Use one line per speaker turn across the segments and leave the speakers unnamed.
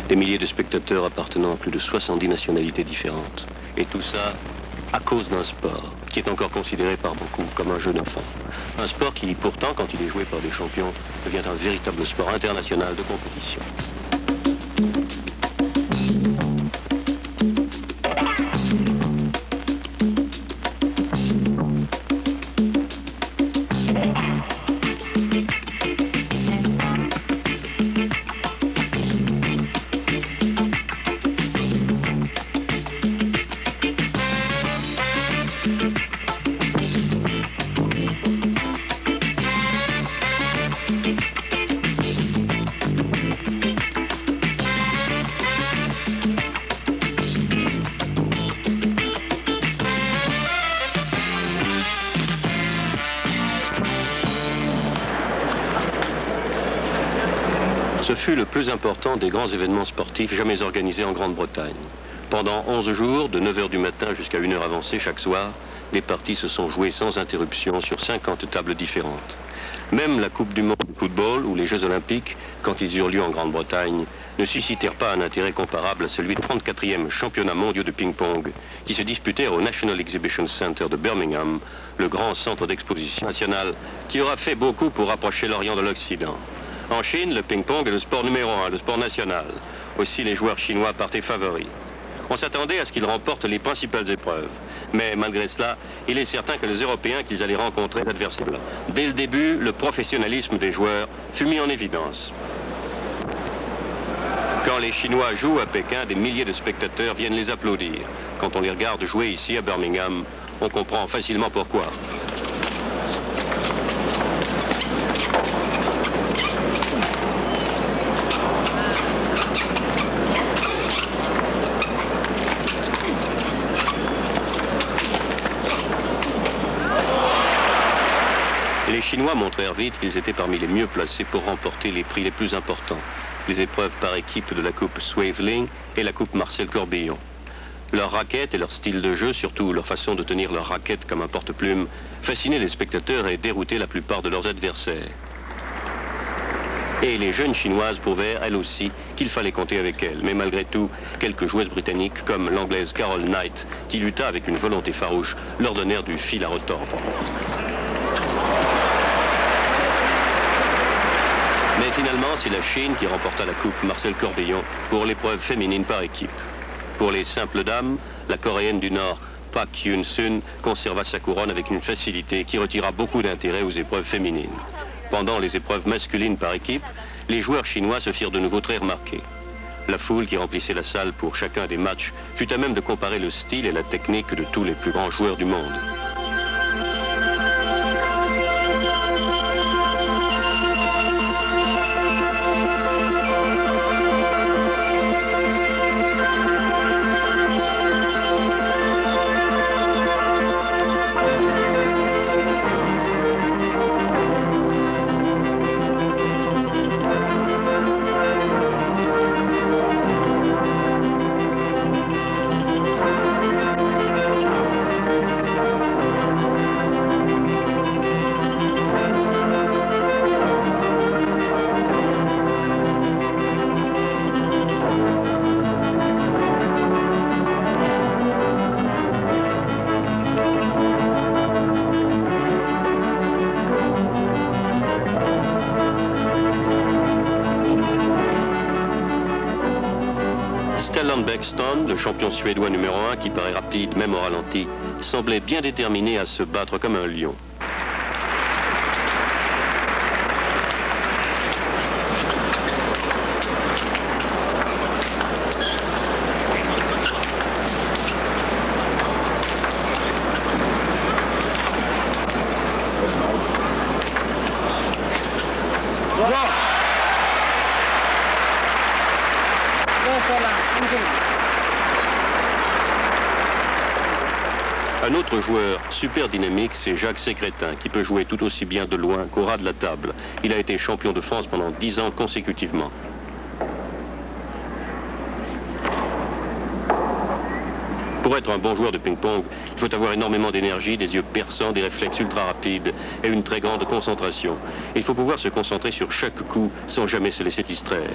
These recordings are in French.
Des milliers de spectateurs appartenant à plus de 70 nationalités différentes. Et tout ça à cause d'un sport qui est encore considéré par beaucoup comme un jeu d'enfant. Un sport qui, pourtant, quand il est joué par des champions, devient un véritable sport international de compétition. Ce fut le plus important des grands événements sportifs jamais organisés en Grande-Bretagne. Pendant 11 jours, de 9 h du matin jusqu'à 1 h avancée chaque soir, des parties se sont jouées sans interruption sur 50 tables différentes. Même la Coupe du monde de football ou les Jeux olympiques, quand ils eurent lieu en Grande-Bretagne, ne suscitèrent pas un intérêt comparable à celui du 34e championnat mondial de ping-pong qui se disputèrent au National Exhibition Center de Birmingham, le grand centre d'exposition nationale qui aura fait beaucoup pour rapprocher l'Orient de l'Occident. En Chine, le ping-pong est le sport numéro 1, le sport national. Aussi, les joueurs chinois partaient favoris. On s'attendait à ce qu'ils remportent les principales épreuves. Mais malgré cela, il est certain que les Européens qu'ils allaient rencontrer l'adversaire. Dès le début, le professionnalisme des joueurs fut mis en évidence. Quand les Chinois jouent à Pékin, des milliers de spectateurs viennent les applaudir. Quand on les regarde jouer ici à Birmingham, on comprend facilement pourquoi. Les Chinois montrèrent vite qu'ils étaient parmi les mieux placés pour remporter les prix les plus importants, les épreuves par équipe de la Coupe Swaveling et la Coupe Marcel Corbillon. Leurs raquettes et leur style de jeu, surtout leur façon de tenir leur raquette comme un porte-plume, fascinaient les spectateurs et déroutaient la plupart de leurs adversaires. Et les jeunes Chinoises prouvèrent, elles aussi, qu'il fallait compter avec elles. Mais malgré tout, quelques joueuses britanniques, comme l'anglaise Carol Knight, qui lutta avec une volonté farouche, leur donnèrent du fil à retordre. Mais finalement, c'est la Chine qui remporta la Coupe Marcel Corbillon pour l'épreuve féminine par équipe. Pour les simples dames, la Coréenne du Nord, Park Hyun-sun, conserva sa couronne avec une facilité qui retira beaucoup d'intérêt aux épreuves féminines. Pendant les épreuves masculines par équipe, les joueurs chinois se firent de nouveau très remarqués. La foule qui remplissait la salle pour chacun des matchs fut à même de comparer le style et la technique de tous les plus grands joueurs du monde. Stellan Bäckström, le champion suédois numéro 1 qui paraît rapide même au ralenti, semblait bien déterminé à se battre comme un lion. Un autre joueur super dynamique, c'est Jacques Sécrétin, qui peut jouer tout aussi bien de loin qu'au ras de la table. Il a été champion de France pendant 10 ans consécutivement. Pour être un bon joueur de ping-pong, il faut avoir énormément d'énergie, des yeux perçants, des réflexes ultra rapides et une très grande concentration. Il faut pouvoir se concentrer sur chaque coup sans jamais se laisser distraire.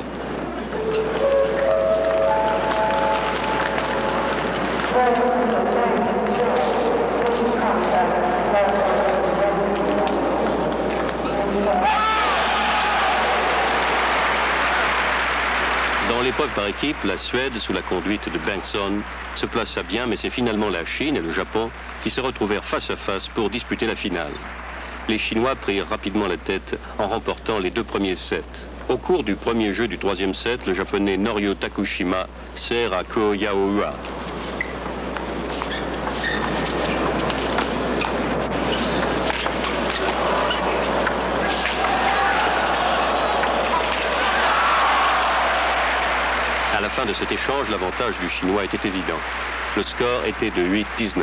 l'épreuve par équipe, la Suède, sous la conduite de Bengtsson, se plaça bien, mais c'est finalement la Chine et le Japon qui se retrouvèrent face à face pour disputer la finale. Les Chinois prirent rapidement la tête en remportant les 2 premiers sets. Au cours du premier jeu du 3e set, le japonais Norio Takushima sert à Ko Yaohua. À la fin de cet échange, l'avantage du Chinois était évident. Le score était de 8-19.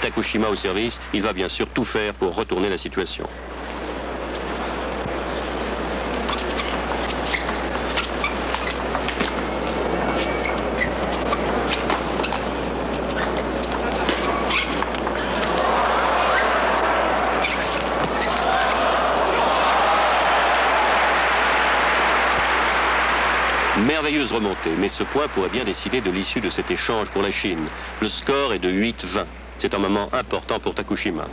Takushima au service, il va bien sûr tout faire pour retourner la situation. Merveilleuse remontée, mais ce point pourrait bien décider de l'issue de cet échange pour la Chine. Le score est de 8-20. C'est un moment important pour Takushima.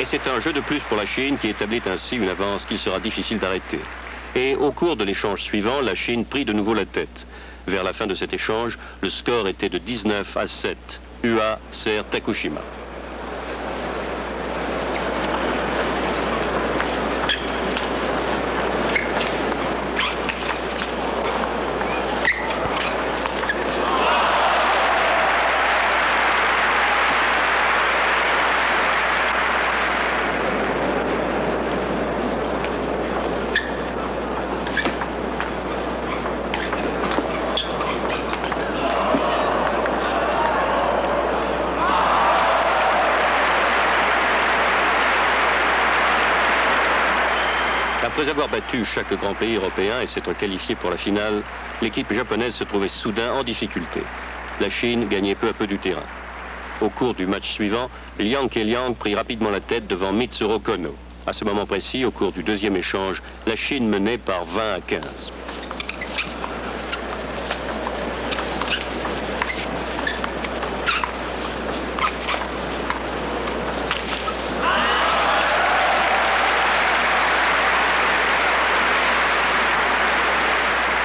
Et c'est un jeu de plus pour la Chine qui établit ainsi une avance qu'il sera difficile d'arrêter. Et au cours de l'échange suivant, la Chine prit de nouveau la tête. Vers la fin de cet échange, le score était de 19-7. UA sert Takushima. Après avoir battu chaque grand pays européen et s'être qualifié pour la finale, l'équipe japonaise se trouvait soudain en difficulté. La Chine gagnait peu à peu du terrain. Au cours du match suivant, Liang Keliang prit rapidement la tête devant Mitsuru Kono. À ce moment précis, au cours du 2e échange, la Chine menait par 20-15.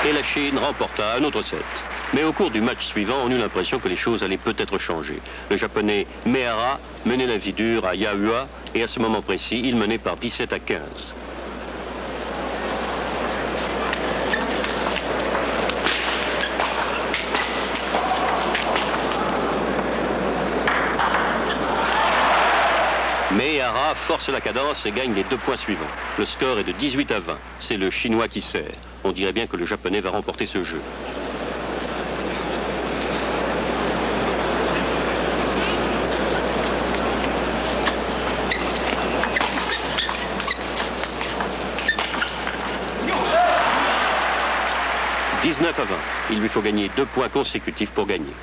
Et la Chine remporta un autre set. Mais au cours du match suivant, on eut l'impression que les choses allaient peut-être changer. Le japonais Mehara menait la vie dure à Yaohua, et à ce moment précis, il menait par 17-15. Mehara force la cadence et gagne les 2 points suivants. Le score est de 18-20. C'est le Chinois qui sert. On dirait bien que le Japonais va remporter ce jeu. « 19-20. Il lui faut gagner 2 points consécutifs pour gagner.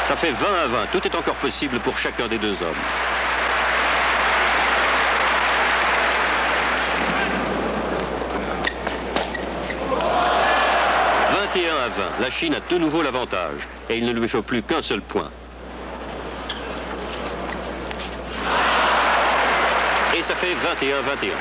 Ça fait 20-20. Tout est encore possible pour chacun des 2 hommes. « 21-20. La Chine a de nouveau l'avantage. Et il ne lui faut plus qu'un seul point. Et ça fait 21-21.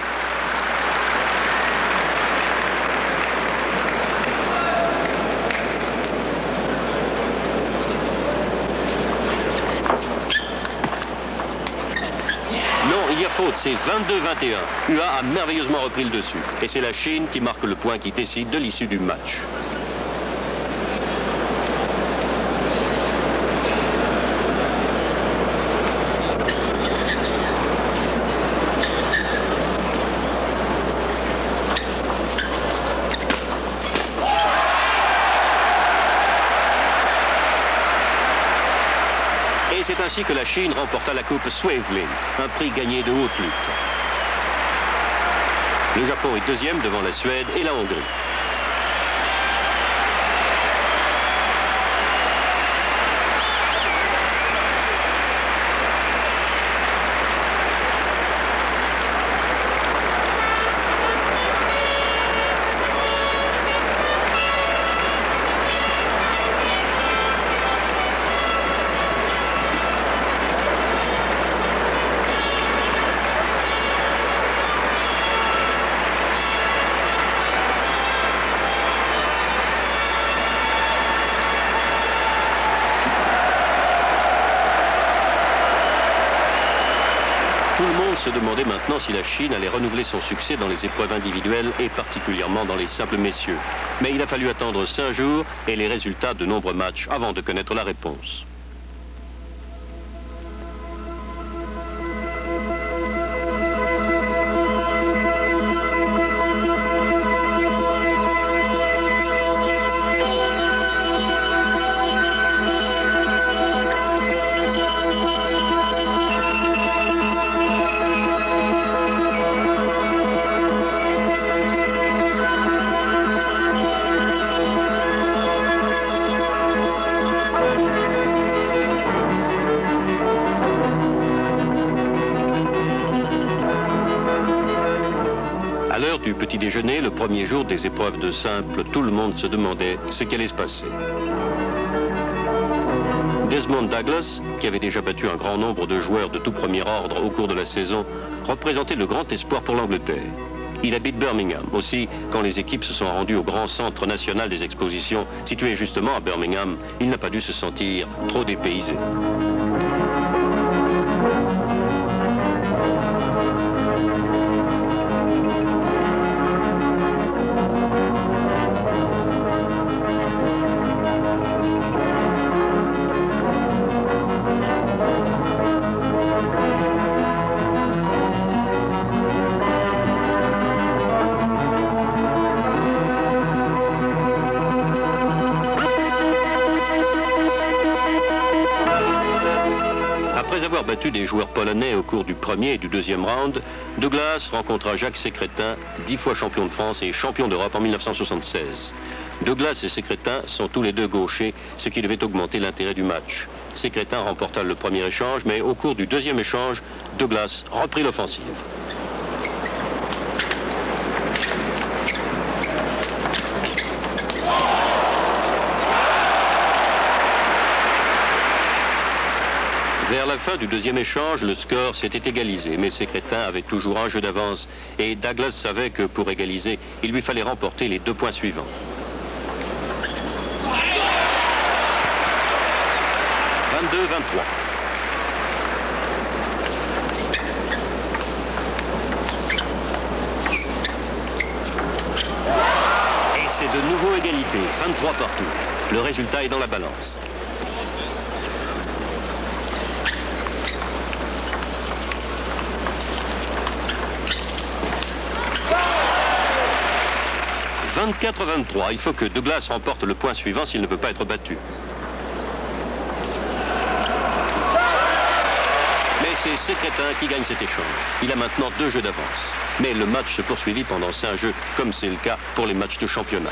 Il y a faute, c'est 22-21. UA a merveilleusement repris le dessus. Et c'est la Chine qui marque le point qui décide de l'issue du match. Et c'est ainsi que la Chine remporta la coupe Swavelin, un prix gagné de haute lutte. Le Japon est 2e devant la Suède et la Hongrie. se demandait maintenant si la Chine allait renouveler son succès dans les épreuves individuelles et particulièrement dans les simples messieurs. Mais il a fallu attendre 5 jours et les résultats de nombreux matchs avant de connaître la réponse. À l'heure du petit déjeuner, le premier jour des épreuves de simple, tout le monde se demandait ce qui allait se passer. Desmond Douglas, qui avait déjà battu un grand nombre de joueurs de tout premier ordre au cours de la saison, représentait le grand espoir pour l'Angleterre. Il habite Birmingham. Aussi, quand les équipes se sont rendues au grand centre national des expositions, situé justement à Birmingham, il n'a pas dû se sentir trop dépaysé. Après avoir battu des joueurs polonais au cours du premier et du deuxième round, Douglas rencontra Jacques Sécrétin, 10 fois champion de France et champion d'Europe en 1976. Douglas et Sécrétin sont tous les deux gauchers, ce qui devait augmenter l'intérêt du match. Sécrétin remporta le premier échange, mais au cours du deuxième échange, Douglas reprit l'offensive. Vers la fin du deuxième échange, le score s'était égalisé, mais Sécrétin avait toujours un jeu d'avance et Douglas savait que pour égaliser, il lui fallait remporter les 2 points suivants. « 22-23 ». Et c'est de nouveau égalité, 23 partout. Le résultat est dans la balance. « 24-23, il faut que Douglas remporte le point suivant s'il ne veut pas être battu. Mais c'est Sécrétin qui gagne cet échange. Il a maintenant 2 jeux d'avance. Mais le match se poursuivit pendant 5 jeux, comme c'est le cas pour les matchs de championnat.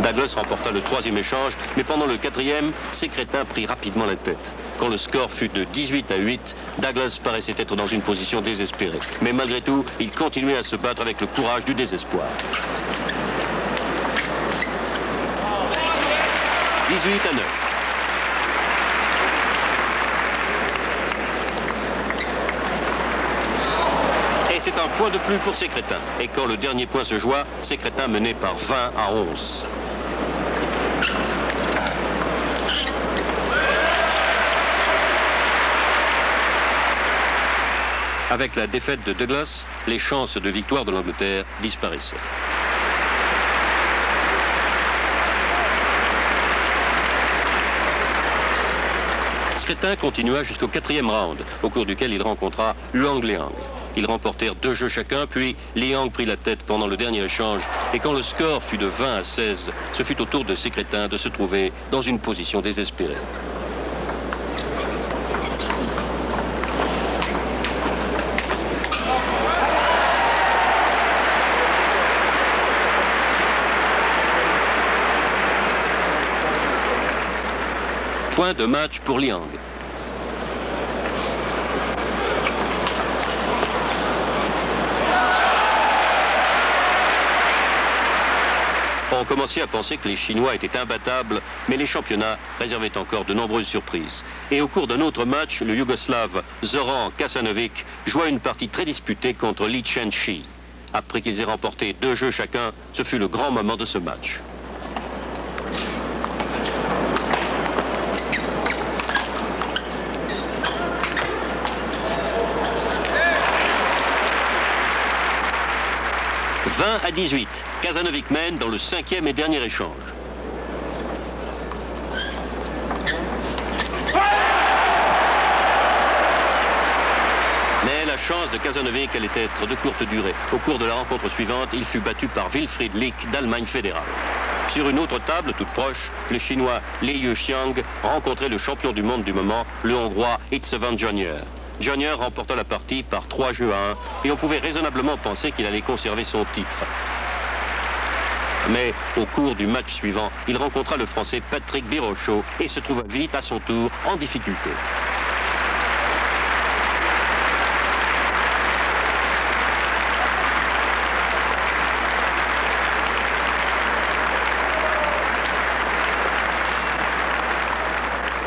Douglas remporta le 3e échange, mais pendant le 4e, Sécrétin prit rapidement la tête. Quand le score fut de 18-8, Douglas paraissait être dans une position désespérée. Mais malgré tout, il continuait à se battre avec le courage du désespoir. 18-9. Et c'est un point de plus pour Sécrétin. Et quand le dernier point se joua, Sécrétin menait par 20-11. Avec la défaite de Douglas, les chances de victoire de l'Angleterre disparaissaient. Sécrétin continua jusqu'au 4e round, au cours duquel il rencontra Huang Liang. Ils remportèrent 2 jeux chacun, puis Liang prit la tête pendant le dernier échange, et quand le score fut de 20-16, ce fut au tour de Sécrétin de se trouver dans une position désespérée. Point de match pour Liang. On commençait à penser que les Chinois étaient imbattables, mais les championnats réservaient encore de nombreuses surprises. Et au cours d'un autre match, le Yougoslave Zoran Kasanovic joua une partie très disputée contre Li Chen-chi. Après qu'ils aient remporté 2 jeux chacun, ce fut le grand moment de ce match. « 20-18, Kazanovic mène dans le 5e et dernier échange. Mais la chance de Kazanovic allait être de courte durée. Au cours de la rencontre suivante, il fut battu par Wilfried Lick d'Allemagne fédérale. Sur une autre table, toute proche, le Chinois Li Yuxiang rencontrait le champion du monde du moment, le Hongrois Istvan Jonier. Jonier remporta la partie par 3 jeux à 1 et on pouvait raisonnablement penser qu'il allait conserver son titre. Mais au cours du match suivant, il rencontra le Français Patrick Birochot et se trouva vite à son tour en difficulté.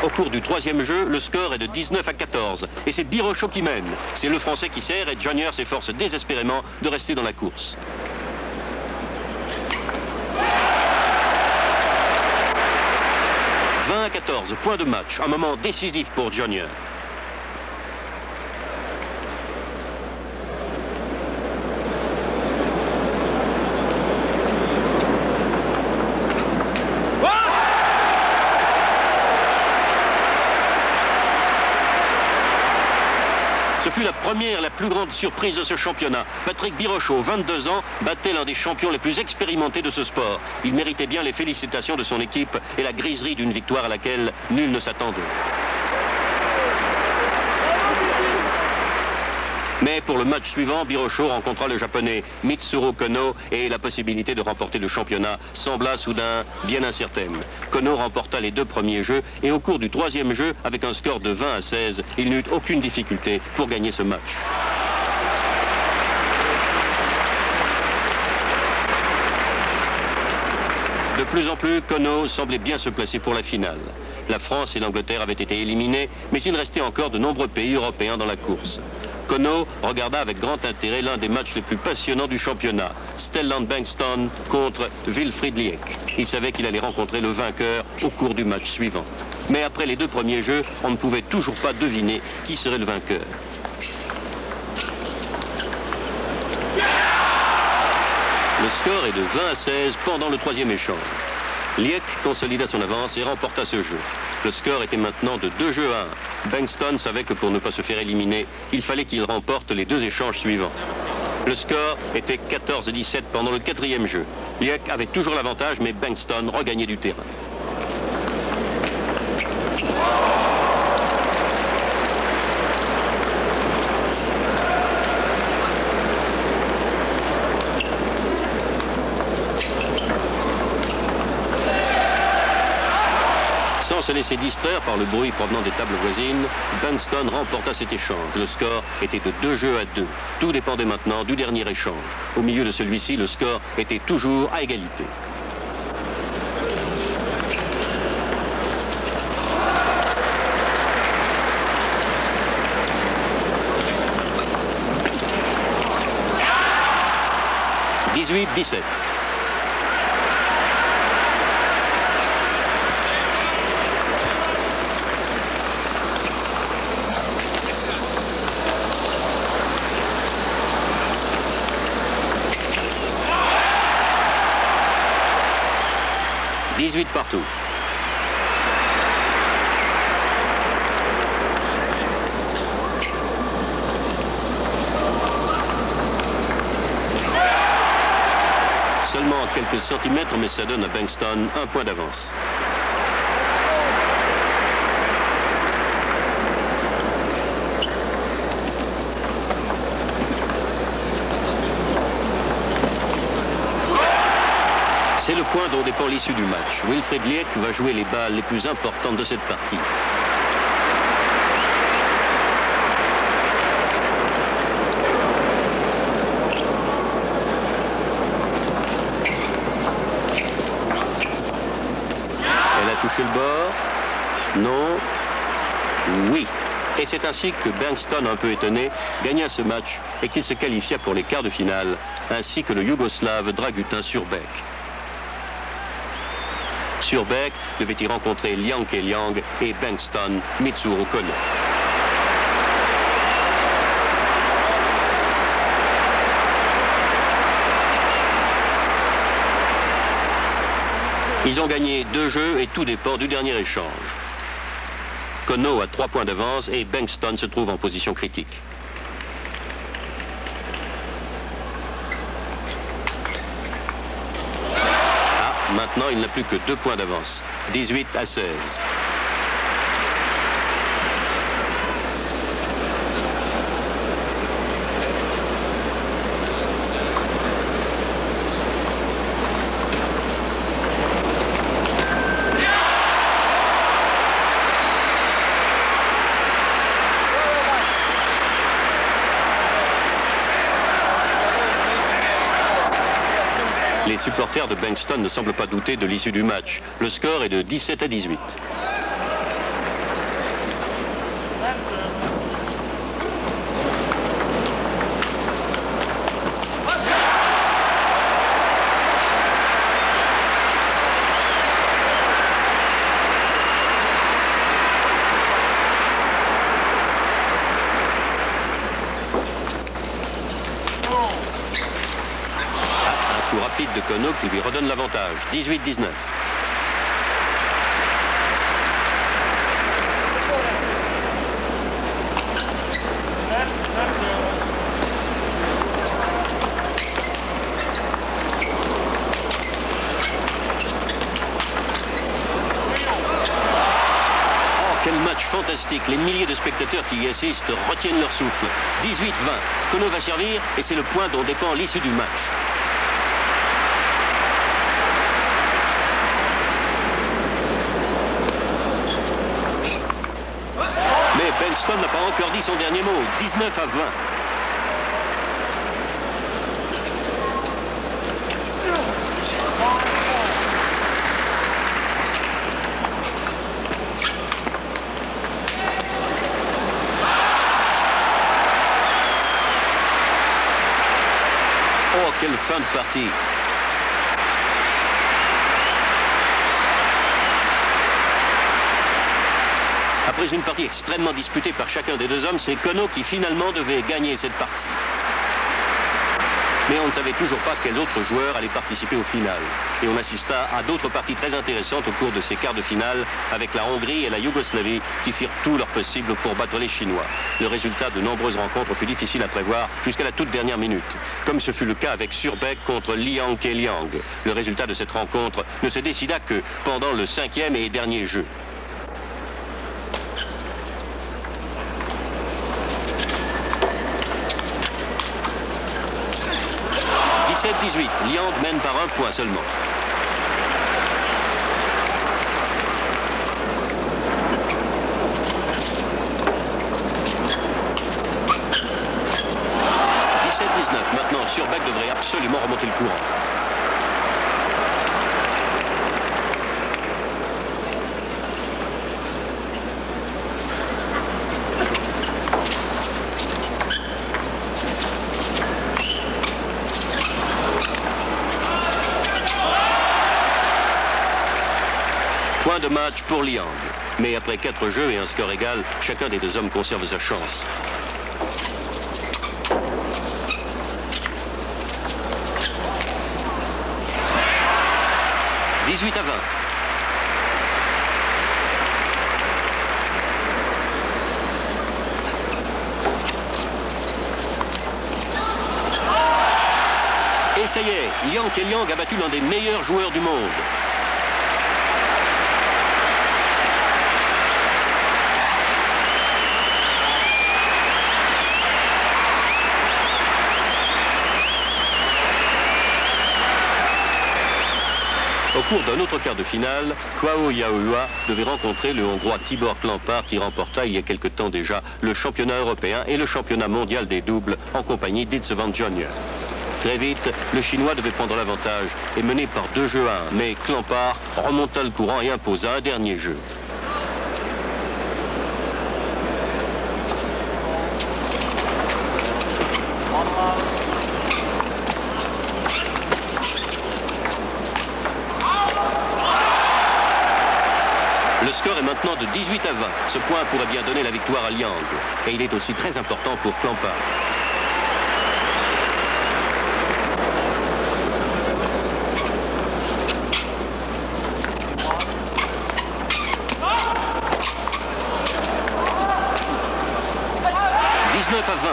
Au cours du 3e jeu, le score est de 19-14 et c'est Birochot qui mène. C'est le Français qui sert et Jonier s'efforce désespérément de rester dans la course. « 20-14, point de match, un moment décisif pour Jonier. Ce fut la première, la plus grande surprise de ce championnat. Patrick Birochot, 22 ans, battait l'un des champions les plus expérimentés de ce sport. Il méritait bien les félicitations de son équipe et la griserie d'une victoire à laquelle nul ne s'attendait. Mais pour le match suivant, Birochot rencontra le japonais Mitsuru Kono et la possibilité de remporter le championnat sembla soudain bien incertaine. Kono remporta les 2 premiers jeux et au cours du 3e jeu, avec un score de 20-16, il n'eut aucune difficulté pour gagner ce match. De plus en plus, Kono semblait bien se placer pour la finale. La France et l'Angleterre avaient été éliminés, mais il restait encore de nombreux pays européens dans la course. Kono regarda avec grand intérêt l'un des matchs les plus passionnants du championnat, Stellan Bengtsson contre Wilfried Lick. Il savait qu'il allait rencontrer le vainqueur au cours du match suivant. Mais après les 2 premiers jeux, on ne pouvait toujours pas deviner qui serait le vainqueur. Le score est de 20-16 pendant le 3e échange. Liek consolida son avance et remporta ce jeu. Le score était maintenant de 2 jeux à 1. Bengtsson savait que pour ne pas se faire éliminer, il fallait qu'il remporte les 2 échanges suivants. Le score était 14-17 pendant le 4e jeu. Liek avait toujours l'avantage, mais Bengtsson regagnait du terrain. Sans se laisser distraire par le bruit provenant des tables voisines, Bengtsson remporta cet échange. Le score était de 2 jeux à 2. Tout dépendait maintenant du dernier échange. Au milieu de celui-ci, le score était toujours à égalité. « 18-17. Partout. Seulement quelques centimètres, mais ça donne à Bengtsson un point d'avance. C'est le point dont dépend l'issue du match. Wilfried Liek va jouer les balles les plus importantes de cette partie. Elle a touché le bord. Non. Oui. Et c'est ainsi que Bengtson, un peu étonné, gagna ce match et qu'il se qualifia pour les quarts de finale, ainsi que le Yougoslave Dragutin Ćurbeck. Ćurbeck devait y rencontrer Liang Ke-liang et Bengtson Mitsuru Kono. Ils ont gagné 2 jeux et tout dépend du dernier échange. Kono a 3 points d'avance et Bengtson se trouve en position critique. Ah, maintenant il n'a plus que 2 points d'avance. 18-16. Les supporters de Bengtson ne semblent pas douter de l'issue du match. Le score est de 17-18. Rapide de Kono qui lui redonne l'avantage. 18-19. Quel match fantastique. Les milliers de spectateurs qui y assistent retiennent leur souffle. 18-20. Kono va servir et c'est le point dont dépend l'issue du match. Mais Bengtson n'a pas encore dit son dernier mot. 19-20. Oh, quelle fin de partie. Après une partie extrêmement disputée par chacun des deux hommes, c'est Kono qui finalement devait gagner cette partie. Mais on ne savait toujours pas quel autre joueur allait participer au final. Et on assista à d'autres parties très intéressantes au cours de ces quarts de finale, avec la Hongrie et la Yougoslavie qui firent tout leur possible pour battre les Chinois. Le résultat de nombreuses rencontres fut difficile à prévoir jusqu'à la toute dernière minute, comme ce fut le cas avec Ćurbeck contre Liang Ke-liang. Le résultat de cette rencontre ne se décida que pendant le 5e et dernier jeu. Liang mène par 1 point seulement. Maintenant, Ćurbeck devrait absolument remonter le courant. Point de match pour Liang. Mais après 4 jeux et un score égal, chacun des deux hommes conserve sa chance. « 18-20. Et ça y est, Liang Ke-liang a battu l'un des meilleurs joueurs du monde. Au cours d'un autre quart de finale, João Yaoua devait rencontrer le Hongrois Tibor Klampár qui remporta il y a quelque temps déjà le championnat européen et le championnat mondial des doubles en compagnie d'Itzvan Jr. Très vite, le Chinois devait prendre l'avantage et mener par 2 jeux à 1, mais Klampár remonta le courant et imposa un dernier jeu. maintenant de 18 à 20. Ce point pourrait bien donner la victoire à Liang. Et il est aussi très important pour Clampard. À 20.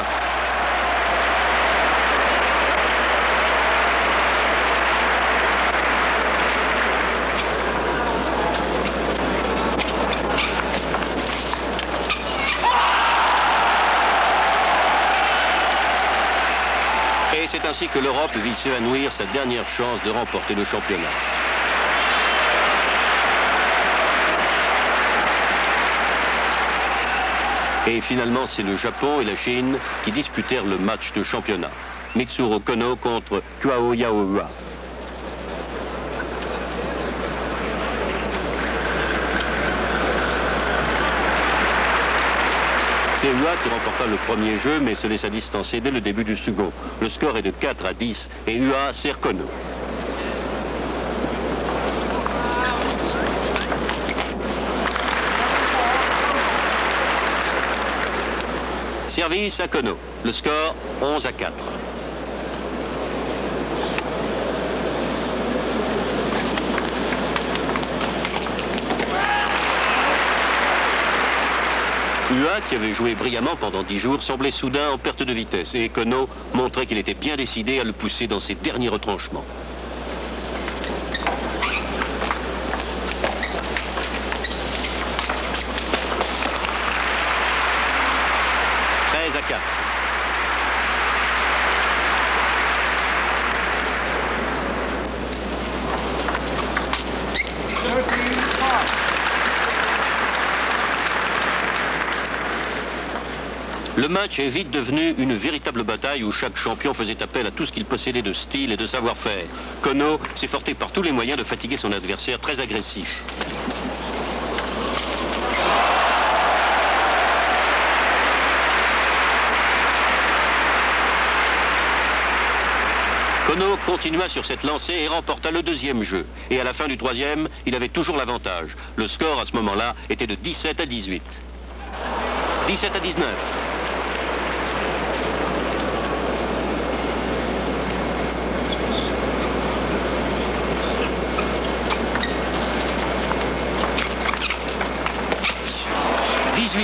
Et c'est ainsi que l'Europe vit s'évanouir sa dernière chance de remporter le championnat. Et finalement, c'est le Japon et la Chine qui disputèrent le match de championnat. Mitsuru Kono contre Kuao Yaohua. C'est Hua qui remporta le premier jeu, mais se laissa distancer dès le début du second. Le score est de 4 à 10 et Hua sert Kono. Service à Kono. Le score 11 à 4. Hua, qui avait joué brillamment pendant 10 jours, semblait soudain en perte de vitesse et Kono montrait qu'il était bien décidé à le pousser dans ses derniers retranchements. À 4. Le match est vite devenu une véritable bataille où chaque champion faisait appel à tout ce qu'il possédait de style et de savoir-faire. Kono s'efforçait par tous les moyens de fatiguer son adversaire très agressif. Kono continua sur cette lancée et remporta le deuxième jeu. Et à la fin du troisième, il avait toujours l'avantage. Le score à ce moment-là était de 17 à 18. 17 à 19.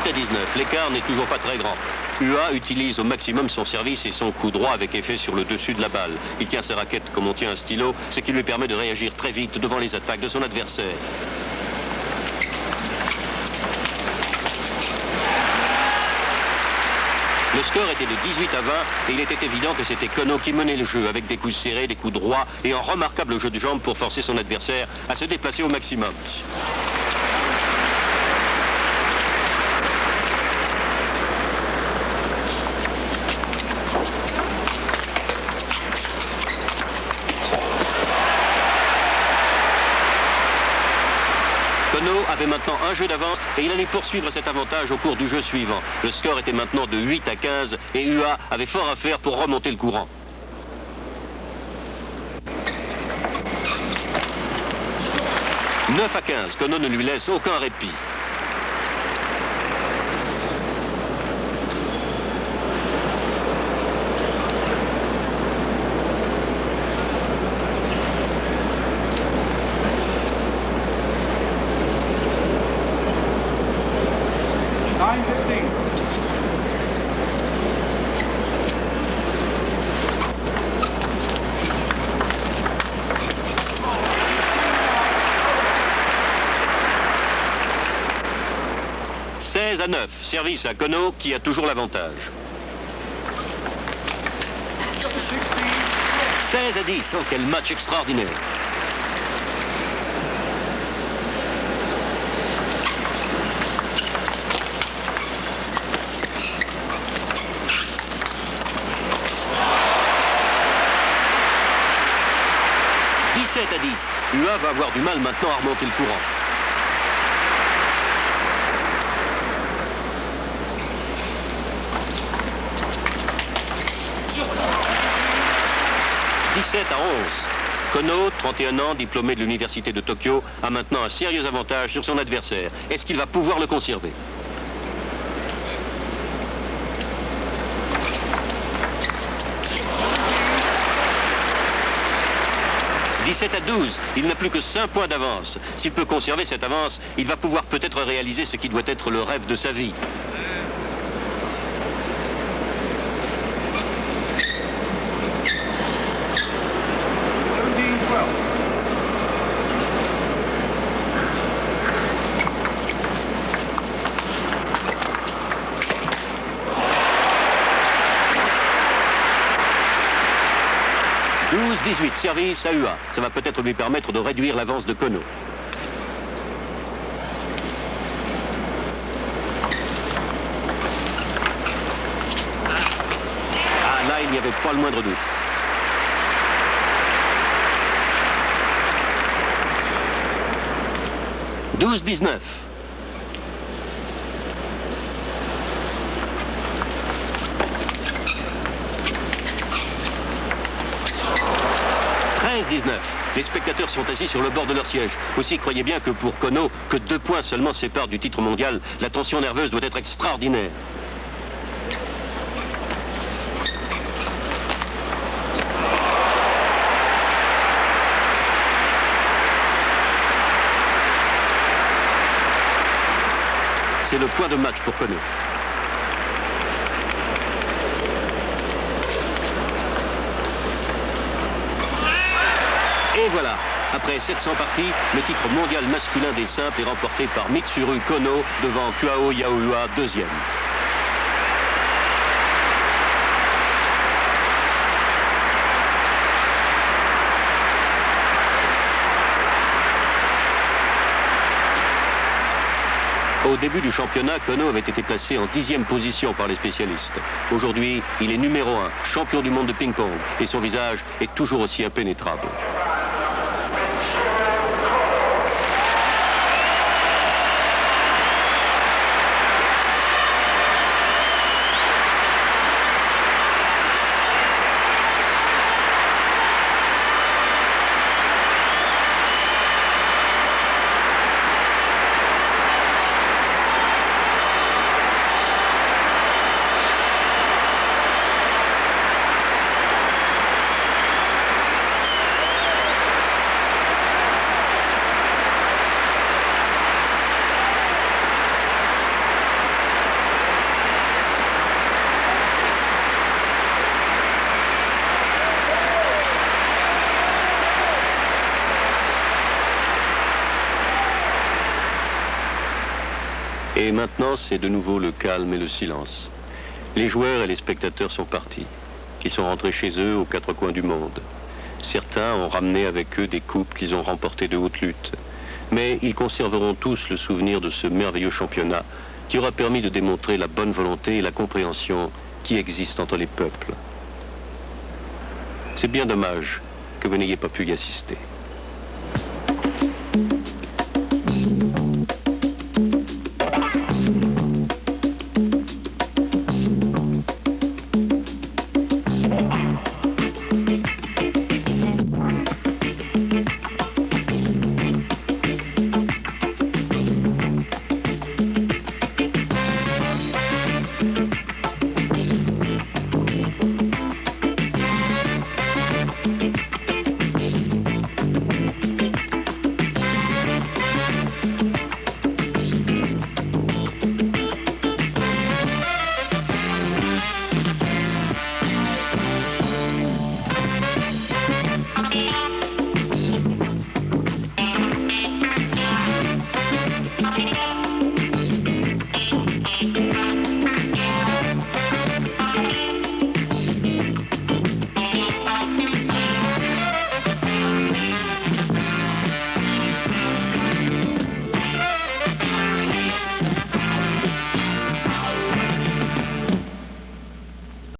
À 19. L'écart n'est toujours pas très grand. Hua utilise au maximum son service et son coup droit avec effet sur le dessus de la balle. Il tient sa raquette comme on tient un stylo, ce qui lui permet de réagir très vite devant les attaques de son adversaire. Le score était de 18 à 20 et il était évident que c'était Kono qui menait le jeu avec des coups serrés, des coups droits et un remarquable jeu de jambes pour forcer son adversaire à se déplacer au maximum. Kono avait maintenant un jeu d'avance et il allait poursuivre cet avantage au cours du jeu suivant. Le score était maintenant de 8 à 15 et Hua avait fort à faire pour remonter le courant. « 9 à 15, Kono ne lui laisse aucun répit. À 9, service à Kono qui a toujours l'avantage. 16 à 10, oh quel match extraordinaire. « 17 à 10, Hua va avoir du mal maintenant à remonter le courant. 17 à 11. Kono, 31 ans, diplômé de l'université de Tokyo, a maintenant un sérieux avantage sur son adversaire. Est-ce qu'il va pouvoir le conserver? « 17-12, il n'a plus que 5 points d'avance. S'il peut conserver cette avance, il va pouvoir peut-être réaliser ce qui doit être le rêve de sa vie. » « 18, service à UA. Ça va peut-être lui permettre de réduire l'avance de Kono. Ah, là, il n'y avait pas le moindre doute. « 12-19. » 13-19. Les spectateurs sont assis sur le bord de leur siège. Aussi, croyez bien que pour Kono, que 2 points seulement séparent du titre mondial, la tension nerveuse doit être extraordinaire. C'est le point de match pour Kono. Et voilà, après 700 parties, le titre mondial masculin des simples est remporté par Mitsuru Kono devant Kuao Yaohua, deuxième. Au début du championnat, Kono avait été placé en 10e position par les spécialistes. Aujourd'hui, il est numéro 1, champion du monde de ping-pong, et son visage est toujours aussi impénétrable. Et maintenant, c'est de nouveau le calme et le silence. Les joueurs et les spectateurs sont partis. Ils sont rentrés chez eux aux 4 coins du monde. Certains ont ramené avec eux des coupes qu'ils ont remportées de haute lutte. Mais ils conserveront tous le souvenir de ce merveilleux championnat qui aura permis de démontrer la bonne volonté et la compréhension qui existent entre les peuples. C'est bien dommage que vous n'ayez pas pu y assister.